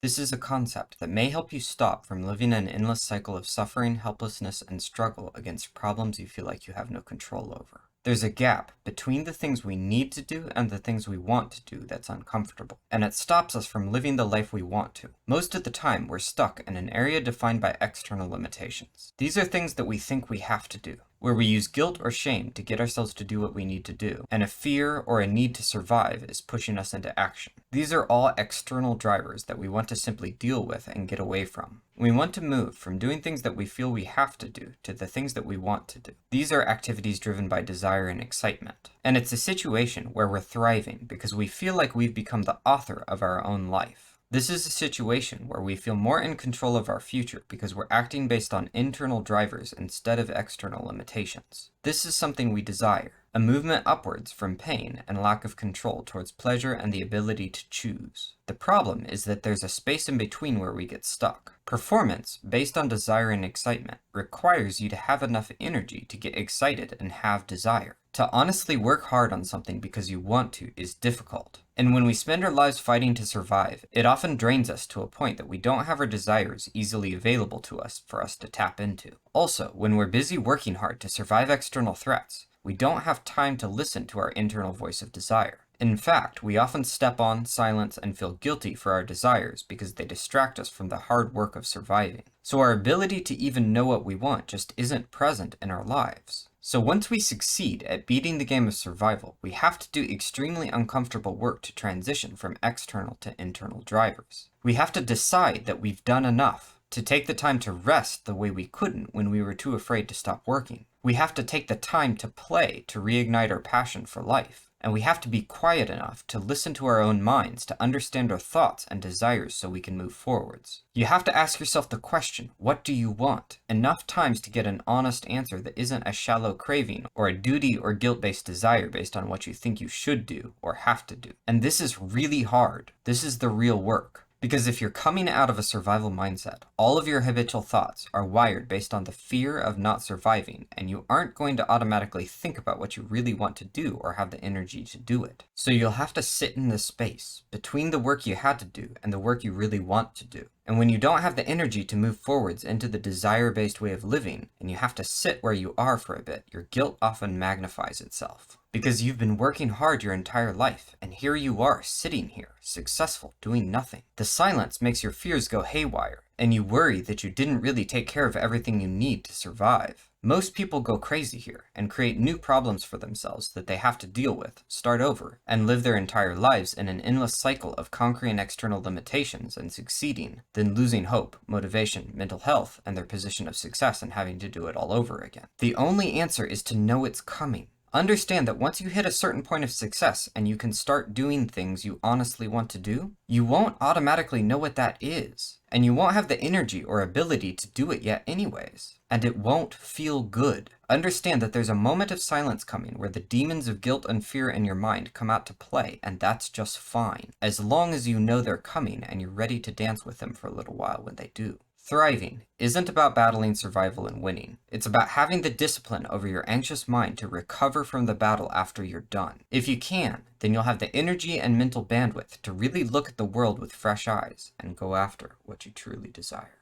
This is a concept that may help you stop from living an endless cycle of suffering, helplessness, and struggle against problems you feel like you have no control over. There's a gap between the things we need to do and the things we want to do that's uncomfortable, and it stops us from living the life we want to. Most of the time, we're stuck in an area defined by external limitations. These are things that we think we have to do, where we use guilt or shame to get ourselves to do what we need to do, and a fear or a need to survive is pushing us into action. These are all external drivers that we want to simply deal with and get away from. We want to move from doing things that we feel we have to do to the things that we want to do. These are activities driven by desire and excitement. And it's a situation where we're thriving because we feel like we've become the author of our own life. This is a situation where we feel more in control of our future because we're acting based on internal drivers instead of external limitations. This is something we desire, a movement upwards from pain and lack of control towards pleasure and the ability to choose. The problem is that there's a space in between where we get stuck. Performance, based on desire and excitement, requires you to have enough energy to get excited and have desire. To honestly work hard on something because you want to is difficult. And when we spend our lives fighting to survive, it often drains us to a point that we don't have our desires easily available to us for us to tap into. Also, when we're busy working hard to survive external threats, we don't have time to listen to our internal voice of desire. In fact, we often step on, silence, and feel guilty for our desires because they distract us from the hard work of surviving. So our ability to even know what we want just isn't present in our lives. So once we succeed at beating the game of survival, we have to do extremely uncomfortable work to transition from external to internal drivers. We have to decide that we've done enough, to take the time to rest the way we couldn't when we were too afraid to stop working. We have to take the time to play to reignite our passion for life. And we have to be quiet enough to listen to our own minds, to understand our thoughts and desires so we can move forwards. You have to ask yourself the question, what do you want? Enough times to get an honest answer that isn't a shallow craving or a duty or guilt-based desire based on what you think you should do or have to do. And this is really hard. This is the real work. Because if you're coming out of a survival mindset, all of your habitual thoughts are wired based on the fear of not surviving, and you aren't going to automatically think about what you really want to do or have the energy to do it. So you'll have to sit in the space between the work you had to do and the work you really want to do. And when you don't have the energy to move forwards into the desire-based way of living, and you have to sit where you are for a bit, your guilt often magnifies itself. Because you've been working hard your entire life, and here you are, sitting here, successful, doing nothing. The silence makes your fears go haywire, and you worry that you didn't really take care of everything you need to survive. Most people go crazy here, and create new problems for themselves that they have to deal with, start over, and live their entire lives in an endless cycle of conquering external limitations and succeeding, then losing hope, motivation, mental health, and their position of success and having to do it all over again. The only answer is to know it's coming. Understand that once you hit a certain point of success and you can start doing things you honestly want to do, you won't automatically know what that is. And you won't have the energy or ability to do it yet anyways. And it won't feel good. Understand that there's a moment of silence coming where the demons of guilt and fear in your mind come out to play, and that's just fine. As long as you know they're coming and you're ready to dance with them for a little while when they do. Thriving isn't about battling survival and winning. It's about having the discipline over your anxious mind to recover from the battle after you're done. If you can, then you'll have the energy and mental bandwidth to really look at the world with fresh eyes and go after what you truly desire.